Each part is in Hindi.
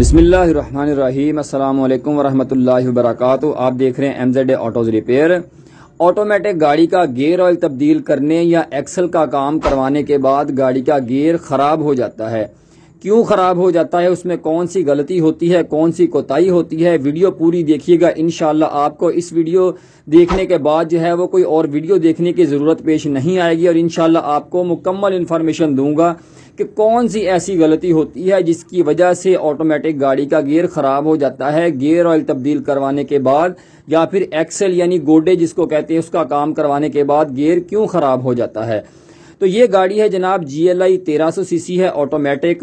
बिस्मिल्लाहिर्रहमानिर्रहीम अस्सलाम वालेकुम वरहमतुल्लाहि वबरकातुहू। आप देख रहे हैं MZ ऑटोज रिपेयर। ऑटोमेटिक गाड़ी का गियर ऑयल तब्दील करने या एक्सल का काम करवाने के बाद गाड़ी का गियर ख़राब हो जाता है। क्यों ख़राब हो जाता है, उसमें कौन सी गलती होती है, कौन सी कोताही होती है, वीडियो पूरी देखिएगा। इंशाल्लाह आपको इस वीडियो देखने के बाद जो है वो कोई और वीडियो देखने की ज़रूरत पेश नहीं आएगी और इंशाल्लाह आपको मुकम्मल इन्फॉर्मेशन दूंगा कि कौन सी ऐसी गलती होती है जिसकी वजह से ऑटोमेटिक गाड़ी का गियर ख़राब हो जाता है गियर ऑयल तब्दील करवाने के बाद, या फिर एक्सल यानी गोडे जिसको कहते हैं उसका काम करवाने के बाद गियर क्यों ख़राब हो जाता है। तो ये गाड़ी है जनाब GLI 1300 सीसी है, ऑटोमेटिक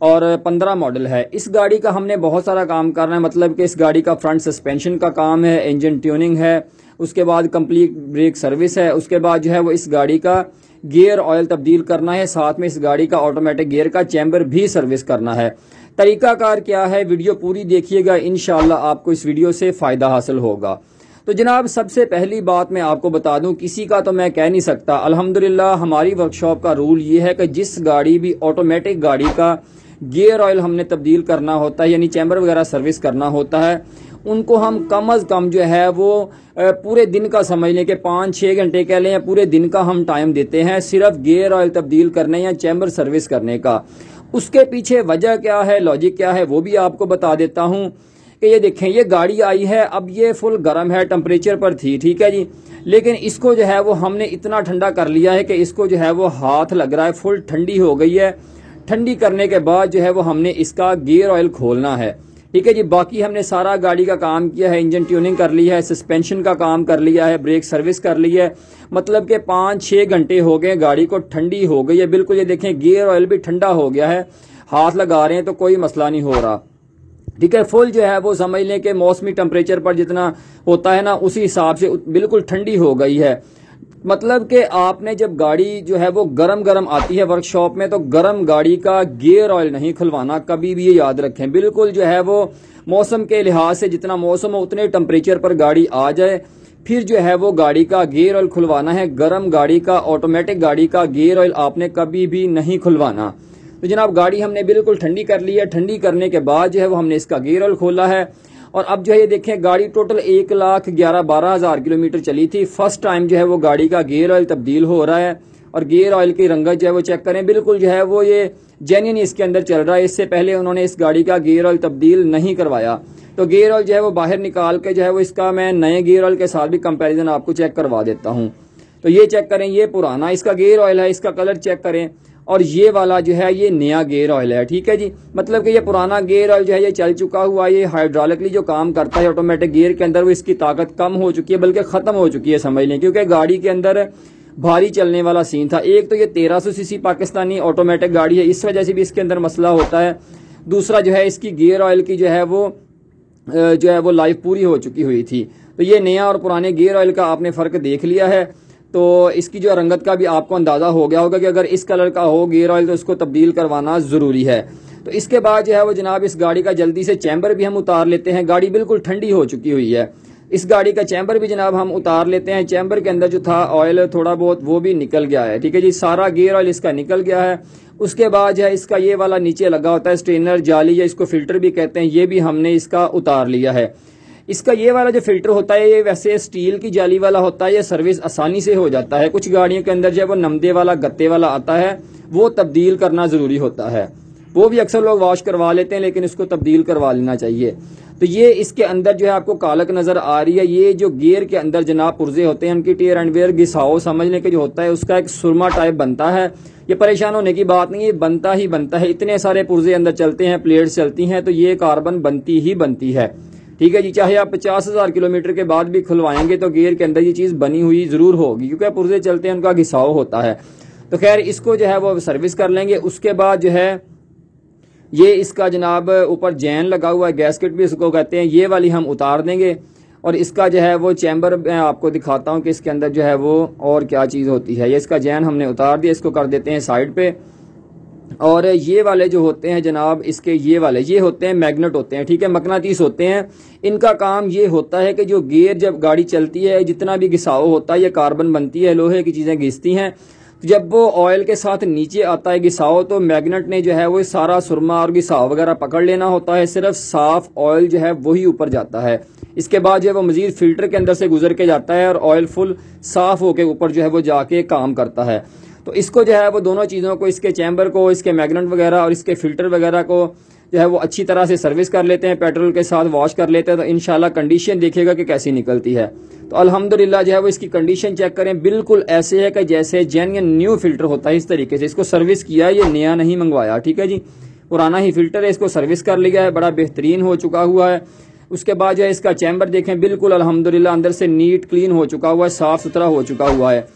और 15 मॉडल है। इस गाड़ी का हमने बहुत सारा काम करना है, मतलब कि इस गाड़ी का फ्रंट सस्पेंशन का काम है, इंजन ट्यूनिंग है, उसके बाद कंप्लीट ब्रेक सर्विस है, उसके बाद जो है वो इस गाड़ी का गियर ऑयल तब्दील करना है, साथ में इस गाड़ी का ऑटोमेटिक गियर का चैम्बर भी सर्विस करना है। तरीकाकार क्या है, वीडियो पूरी देखिएगा, इंशाल्लाह आपको इस वीडियो से फ़ायदा हासिल होगा। तो जनाब सबसे पहली बात मैं आपको बता दूं, किसी का तो मैं कह नहीं सकता, अल्हम्दुलिल्लाह हमारी वर्कशॉप का रूल ये है कि जिस गाड़ी भी ऑटोमेटिक गाड़ी का गियर ऑयल हमने तब्दील करना होता है यानी चैम्बर वगैरह सर्विस करना होता है, उनको हम कम अज़ कम जो है वो पूरे दिन का समझ लें कि 5-6 घंटे कह लें या पूरे दिन का हम टाइम देते हैं सिर्फ गियर ऑयल तब्दील करने या चैम्बर सर्विस करने का। उसके पीछे वजह क्या है, लॉजिक क्या है, वो भी आपको बता देता हूँ कि ये देखें, ये गाड़ी आई है, अब ये फुल गर्म है, टेम्परेचर पर थी, ठीक है जी, लेकिन इसको जो है वो हमने इतना ठंडा कर लिया है कि इसको जो है वो हाथ लग रहा है, फुल ठंडी हो गई है। ठंडी करने के बाद जो है वो हमने इसका गियर ऑयल खोलना है, ठीक है जी। बाकी हमने सारा गाड़ी का काम किया है, इंजन ट्यूनिंग कर ली है, सस्पेंशन का काम कर लिया है, ब्रेक सर्विस कर ली है, मतलब कि 5-6 घंटे हो गए, गाड़ी को ठंडी हो गई है बिल्कुल। ये देखें गियर ऑयल भी ठंडा हो गया है, हाथ लगा रहे हैं तो कोई मसला नहीं हो रहा, ठीक है। फुल जो है वो समझ लें कि मौसमी टेम्परेचर पर जितना होता है ना उसी हिसाब से बिल्कुल ठंडी हो गई है। मतलब कि आपने जब गाड़ी जो है वो गरम आती है वर्कशॉप में, तो गरम गाड़ी का गियर ऑयल नहीं खुलवाना, कभी भी ये याद रखें। बिल्कुल जो है वो मौसम के लिहाज से जितना मौसम हो उतने टेम्परेचर पर गाड़ी आ जाए, फिर जो है वो गाड़ी का गियर ऑयल खुलवाना है। गरम गाड़ी का ऑटोमेटिक गाड़ी का गियर ऑयल आपने कभी भी नहीं खुलवाना। तो जनाब गाड़ी हमने बिल्कुल ठंडी कर ली है, ठंडी करने के बाद जो है वो हमने इसका गियर ऑयल खोला है और अब जो है ये देखें गाड़ी टोटल 1,11,12,000 किलोमीटर चली थी। फर्स्ट टाइम जो है वो गाड़ी का गियर ऑयल तब्दील हो रहा है और गियर ऑयल की रंगत जो है वो चेक करें, बिल्कुल जो है वो ये जेन्युइन इसके अंदर चल रहा है। इससे पहले उन्होंने इस गाड़ी का गियर ऑयल तब्दील नहीं करवाया, तो गियर ऑयल जो है वो बाहर निकाल के जो है वो इसका मैं नए गियर ऑयल के साथ भी कंपेरिजन आपको चेक करवा देता हूँ। तो ये चेक करें, ये पुराना इसका गियर ऑयल है, इसका कलर चेक करें, और ये वाला जो है ये नया गियर ऑयल है, ठीक है जी। मतलब कि ये पुराना गियर ऑयल जो है ये चल चुका हुआ, ये हाइड्रोलिकली जो काम करता है ऑटोमेटिक गियर के अंदर वो इसकी ताकत कम हो चुकी है, बल्कि खत्म हो चुकी है समझ लें, क्योंकि गाड़ी के अंदर भारी चलने वाला सीन था। एक तो ये 1300 सीसी पाकिस्तानी ऑटोमेटिक गाड़ी है, इस वजह से भी इसके अंदर मसला होता है। दूसरा जो है इसकी गियर ऑयल की जो है वो लाइफ पूरी हो चुकी हुई थी। तो ये नया और पुराने गियर ऑयल का आपने फ़र्क देख लिया है। तो इसकी जो रंगत का भी आपको अंदाज़ा हो गया होगा कि अगर इस कलर का हो गियर ऑयल तो इसको तब्दील करवाना ज़रूरी है। तो इसके बाद जो है वो जनाब इस गाड़ी का जल्दी से चैम्बर भी हम उतार लेते हैं। गाड़ी बिल्कुल ठंडी हो चुकी हुई है, इस गाड़ी का चैम्बर भी जनाब हम उतार लेते हैं। चैम्बर के अंदर जो था ऑयल थोड़ा बहुत वो भी निकल गया है, ठीक है जी, सारा गियर ऑयल इसका निकल गया है। उसके बाद जो है इसका ये वाला नीचे लगा होता है स्ट्रेनर जाली या इसको फिल्टर भी कहते हैं, ये भी हमने इसका उतार लिया है। इसका ये वाला जो फिल्टर होता है ये वैसे स्टील की जाली वाला होता है, ये सर्विस आसानी से हो जाता है। कुछ गाड़ियों के अंदर जो है वो नमदे वाला गत्ते वाला आता है, वो तब्दील करना ज़रूरी होता है, वो भी अक्सर लोग वॉश करवा लेते हैं लेकिन इसको तब्दील करवा लेना चाहिए। तो ये इसके अंदर जो है आपको कालक नज़र आ रही है, ये जो गियर के अंदर जनाब पुर्जे होते हैं उनकी टेयर एंड वेयर घिसाव समझने के जो होता है उसका एक सुरमा टाइप बनता है। ये परेशान होने की बात नहीं है, बनता ही बनता है। इतने सारे पुर्जे अंदर चलते हैं, प्लेट्स चलती हैं, तो ये कार्बन बनती ही बनती है, ठीक है जी। चाहे आप 50,000 किलोमीटर के बाद भी खुलवाएंगे तो गियर के अंदर ये चीज़ बनी हुई ज़रूर होगी, क्योंकि पुर्जे चलते हैं उनका घिसाव होता है। तो खैर इसको जो है वो सर्विस कर लेंगे। उसके बाद जो है ये इसका जनाब ऊपर जैन लगा हुआ है, गैसकेट भी इसको कहते हैं, ये वाली हम उतार देंगे। और इसका जो है वो चैम्बर मैं आपको दिखाता हूँ कि इसके अंदर जो है वो और क्या चीज़ होती है। ये इसका जैन हमने उतार दिया, इसको कर देते हैं साइड पे। और ये वाले जो होते हैं जनाब इसके ये होते हैं मैग्नेट होते हैं, ठीक है, मकनातीस होते हैं। इनका काम ये होता है कि जो गियर जब गाड़ी चलती है जितना भी घिसाव होता है ये कार्बन बनती है, लोहे की चीज़ें घिसती हैं, जब वो ऑयल के साथ नीचे आता है घिसाव, तो मैग्नेट ने जो है वो सारा सुरमा और घिसाव वगैरह पकड़ लेना होता है, सिर्फ साफ ऑयल जो है वही ऊपर जाता है। इसके बाद जो है वो मजीद फिल्टर के अंदर से गुजर के जाता है और ऑयल फुल साफ होके ऊपर जो है वो जाके काम करता है। तो इसको जो है वो दोनों चीज़ों को, इसके चैम्बर को, इसके मैग्नेट वगैरह और इसके फिल्टर वगैरह को जो है वो अच्छी तरह से सर्विस कर लेते हैं, पेट्रोल के साथ वॉश कर लेते हैं, तो इंशाल्लाह कंडीशन देखिएगा कि कैसी निकलती है। तो अल्हम्दुलिल्लाह जो है वो इसकी कंडीशन चेक करें, बिल्कुल ऐसे है कि जैसे जेन्युइन न्यू फिल्टर होता है, इस तरीके से इसको सर्विस किया है, ये नया नहीं मंगवाया, ठीक है जी, पुराना ही फिल्टर है, इसको सर्विस कर लिया है, बड़ा बेहतरीन हो चुका हुआ है। उसके बाद जो है इसका चैम्बर देखें, बिल्कुल अल्हम्दुलिल्लाह अंदर से नीट क्लीन हो चुका हुआ है, साफ सुथरा हो चुका हुआ है।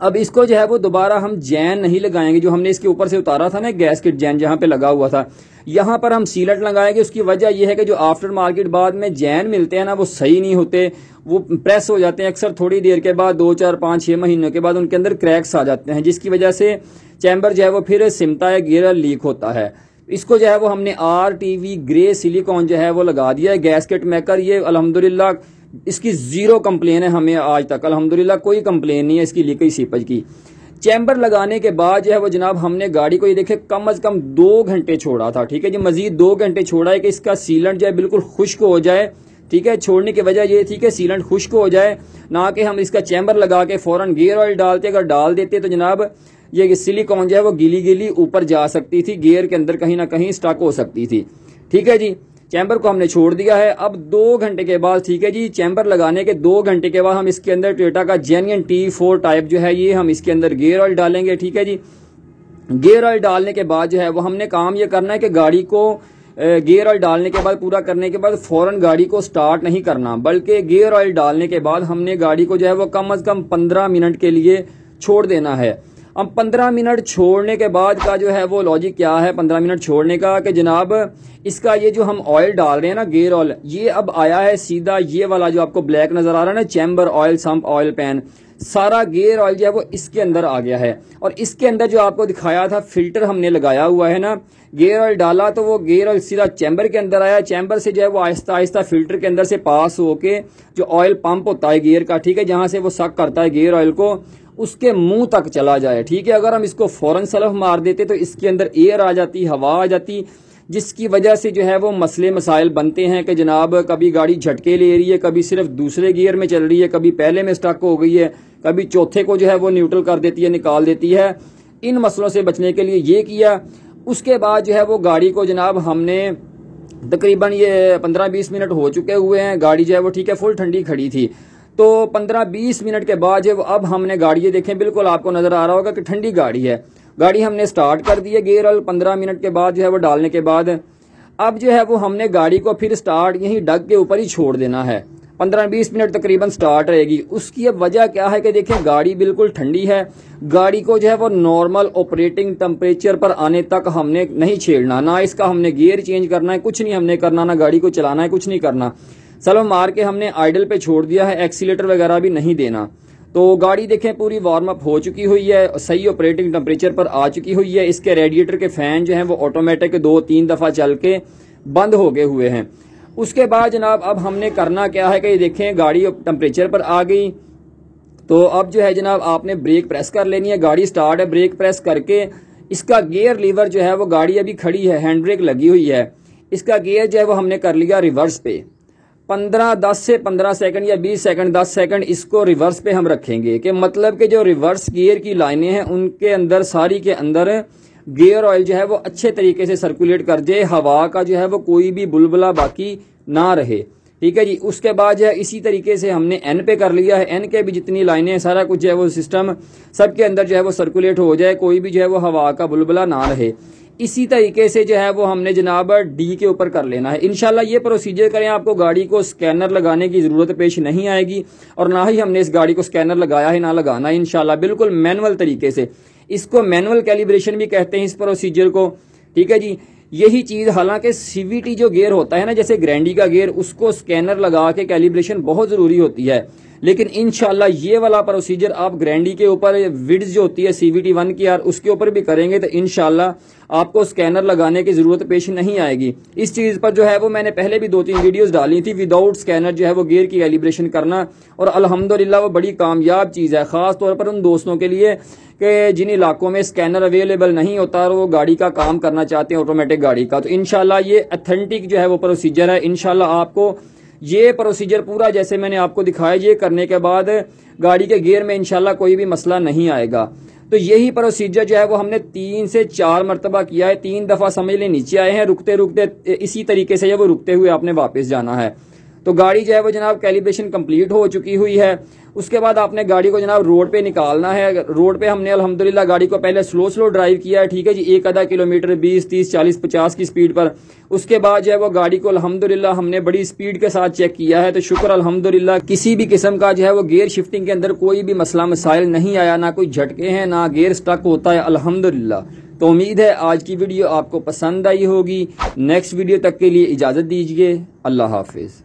अब इसको जो है वो दोबारा हम जैन नहीं लगाएंगे, जो हमने इसके ऊपर से उतारा था ना गैस किट जैन जहां पे लगा हुआ था, यहाँ पर हम सीलेंट लगाएंगे। उसकी वजह यह है कि जो आफ्टर मार्केट बाद में जैन मिलते हैं ना, वो सही नहीं होते, वो प्रेस हो जाते हैं अक्सर थोड़ी देर के बाद, 2 4 5 6 महीनों के बाद उनके अंदर क्रैक्स आ जाते हैं, जिसकी वजह से चैम्बर जो है वो फिर सिमटा है, गियर लीक होता है। इसको जो है वो हमने RTV ग्रे सिलिकॉन जो है वो लगा दिया है गैस किट मेकर। ये अल्हम्दुलिल्लाह इसकी जीरो कंप्लेन है हमें आज तक, अल्हम्दुलिल्लाह कोई कंप्लेन नहीं है इसकी लीकेज सीपेज की। चैम्बर लगाने के बाद जो है वो जनाब हमने गाड़ी को ये देखे कम अज कम 2 घंटे छोड़ा था, ठीक है जी, मजीद 2 घंटे छोड़ा है कि इसका सीलेंट जो है बिल्कुल खुश्क हो जाए, ठीक है। छोड़ने की वजह ये थी कि सीलेंट खुश्क हो जाए, ना कि हम इसका चैम्बर लगा के फौरन गियर ऑयल डालते। अगर डाल देते तो जनाब ये सिलिकॉन जो है वो गीली गीली ऊपर जा सकती थी, गियर के अंदर कहीं ना कहीं स्टक हो सकती थी, ठीक है जी। चैम्बर को हमने छोड़ दिया है। अब 2 घंटे के बाद, ठीक है जी, चैम्बर लगाने के 2 घंटे के बाद हम इसके अंदर टोयोटा का जेन्युइन T4 टाइप जो है ये हम इसके अंदर गियर ऑयल डालेंगे, ठीक है जी। गियर ऑयल डालने के बाद जो है वो हमने काम ये करना है कि गाड़ी को गियर ऑयल डालने के बाद, पूरा करने के बाद फौरन गाड़ी को स्टार्ट नहीं करना, बल्कि गियर ऑयल डालने के बाद हमने गाड़ी को जो है वो कम अज कम 15 मिनट के लिए छोड़ देना है। अब 15 मिनट छोड़ने के बाद का जो है वो लॉजिक क्या है 15 मिनट छोड़ने का, कि जनाब इसका ये जो हम ऑयल डाल रहे हैं ना गियर ऑयल, ये अब आया है सीधा ये वाला जो आपको ब्लैक नजर आ रहा है ना, chamber oil sump oil pan, सारा गियर ऑयल जो है वो इसके अंदर आ गया है। और इसके अंदर जो आपको दिखाया था फिल्टर हमने लगाया हुआ है ना, गियर ऑयल डाला तो वो गियर ऑयल सीधा चैम्बर के अंदर आया, चैम्बर से जो है वो आहिस्ता आहिस्ता फिल्टर के अंदर से पास होके जो ऑयल पंप होता है गियर का, ठीक है, जहां से वो सक करता है गियर ऑयल को, उसके मुंह तक चला जाए, ठीक है। अगर हम इसको फौरन सलफ मार देते तो इसके अंदर एयर आ जाती, हवा आ जाती, जिसकी वजह से जो है वो मसले मसाइल बनते हैं कि जनाब कभी गाड़ी झटके ले रही है, कभी सिर्फ दूसरे गियर में चल रही है, कभी पहले में स्टक हो गई है, कभी चौथे को जो है वो न्यूट्रल कर देती है, निकाल देती है। इन मसलों से बचने के लिए ये किया। उसके बाद जो है वो गाड़ी को जनाब हमने तकरीबन ये 15-20 मिनट हो चुके हुए हैं, गाड़ी जो है वो ठीक है फुल ठंडी खड़ी थी। तो 15-20 मिनट के बाद जो अब हमने गाड़ी ये देखें, बिल्कुल आपको नजर आ रहा होगा कि ठंडी गाड़ी है। गाड़ी हमने स्टार्ट कर दी है गियर ऑयल 15 मिनट के बाद जो है वो डालने के बाद। अब जो है वो हमने गाड़ी को फिर स्टार्ट यहीं डग के ऊपर ही छोड़ देना है, 15-20 मिनट तकरीबन स्टार्ट रहेगी। उसकी अब वजह क्या है कि देखें गाड़ी बिल्कुल ठंडी है, गाड़ी को जो है वो नॉर्मल ऑपरेटिंग टेम्परेचर पर आने तक हमने नहीं छेड़ना, ना इसका हमने गियर चेंज करना है, कुछ नहीं हमने करना, ना गाड़ी को चलाना है, कुछ नहीं करना। सलो मार के हमने आइडल पे छोड़ दिया है, एक्सीलेटर वगैरह भी नहीं देना। तो गाड़ी देखें पूरी वार्म अप हो चुकी हुई है, सही ऑपरेटिंग टेम्परेचर पर आ चुकी हुई है। इसके रेडिएटर के फैन जो हैं वो ऑटोमेटिक 2-3 दफा चल के बंद हो गए हुए हैं। उसके बाद जनाब अब हमने करना क्या है कि ये देखें गाड़ी टेम्परेचर पर आ गई। तो अब जो है जनाब आपने ब्रेक प्रेस कर लेनी है, गाड़ी स्टार्ट है, ब्रेक प्रेस करके इसका गियर लीवर जो है वो, गाड़ी अभी खड़ी है, हैंड ब्रेक लगी हुई है, इसका गियर जो है वो हमने कर लिया रिवर्स पे। 10 से 15 सेकंड या 20 सेकंड 10 सेकंड इसको रिवर्स पे हम रखेंगे, कि मतलब कि जो रिवर्स गियर की लाइनें हैं उनके अंदर सारी के अंदर गियर ऑयल जो है वो अच्छे तरीके से सर्कुलेट कर जाए, हवा का जो है वो कोई भी बुलबुला बाकी ना रहे, ठीक है जी। उसके बाद जो है इसी तरीके से हमने एन पे कर लिया है, एन के भी जितनी लाइनें सारा कुछ जो है वो सिस्टम सबके अंदर जो है वो सर्कुलेट हो जाए, कोई भी जो है वो हवा का बुलबुला ना रहे। इसी तरीके से जो है वो हमने जनाब डी के ऊपर कर लेना है। इंशाल्लाह ये प्रोसीजर करें, आपको गाड़ी को स्कैनर लगाने की जरूरत पेश नहीं आएगी, और ना ही हमने इस गाड़ी को स्कैनर लगाया है, ना लगाना है इंशाल्लाह, बिल्कुल मैनुअल तरीके से। इसको मैनुअल कैलिब्रेशन भी कहते हैं इस प्रोसीजर को, ठीक है जी। यही चीज, हालांकि CVT जो गियर होता है ना, जैसे ग्रैंडी का गियर, उसको स्कैनर लगा के कैलिब्रेशन बहुत जरूरी होती है, लेकिन इंशाल्लाह ये वाला प्रोसीजर आप ग्रैंडी के ऊपर विड्स जो होती है CVT1 की यार उसके ऊपर भी करेंगे तो इंशाल्लाह आपको स्कैनर लगाने की जरूरत पेश नहीं आएगी। इस चीज पर जो है वो मैंने पहले भी 2-3 वीडियोस डाली थी, विदाउट स्कैनर जो है वो गियर की कैलिब्रेशन करना, और अल्हम्दुलिल्लाह वो बड़ी कामयाब चीज है, खास तौर पर उन दोस्तों के लिए कि जिन इलाकों में स्कैनर अवेलेबल नहीं होता और वो गाड़ी का काम करना चाहते हैं ऑटोमेटिक गाड़ी का। तो इंशाल्लाह ये अथेंटिक जो है वो प्रोसीजर है। इंशाल्लाह आपको ये प्रोसीजर पूरा जैसे मैंने आपको दिखाया, ये करने के बाद गाड़ी के गियर में इंशाल्लाह कोई भी मसला नहीं आएगा। तो यही प्रोसीजर जो है वो हमने 3 से 4 मरतबा किया है, 3 दफा समझ लें नीचे आए हैं, रुकते रुकते इसी तरीके से वो रुकते हुए आपने वापस जाना है। तो गाड़ी जो है वो जनाब कैलिब्रेशन कंप्लीट हो चुकी हुई है। उसके बाद आपने गाड़ी को जनाब रोड पे निकालना है। रोड पे हमने अल्हम्दुलिल्लाह गाड़ी को पहले स्लो ड्राइव किया है, ठीक है जी, 1-1/2 किलोमीटर 20, 30, 40, 50 की स्पीड पर। उसके बाद जो है वो गाड़ी को अल्हम्दुलिल्लाह हमने बड़ी स्पीड के साथ चेक किया है। तो शुक्र अल्हम्दुलिल्लाह किसी भी किस्म का जो है वो गियर शिफ्टिंग के अंदर कोई भी मसला मसाइल नहीं आया, ना कोई झटके हैं, ना गियर स्टक होता है अल्हम्दुलिल्लाह। तो उम्मीद है आज की वीडियो आपको पसंद आई होगी। नेक्स्ट वीडियो तक के लिए इजाजत दीजिए। अल्लाह हाफिज।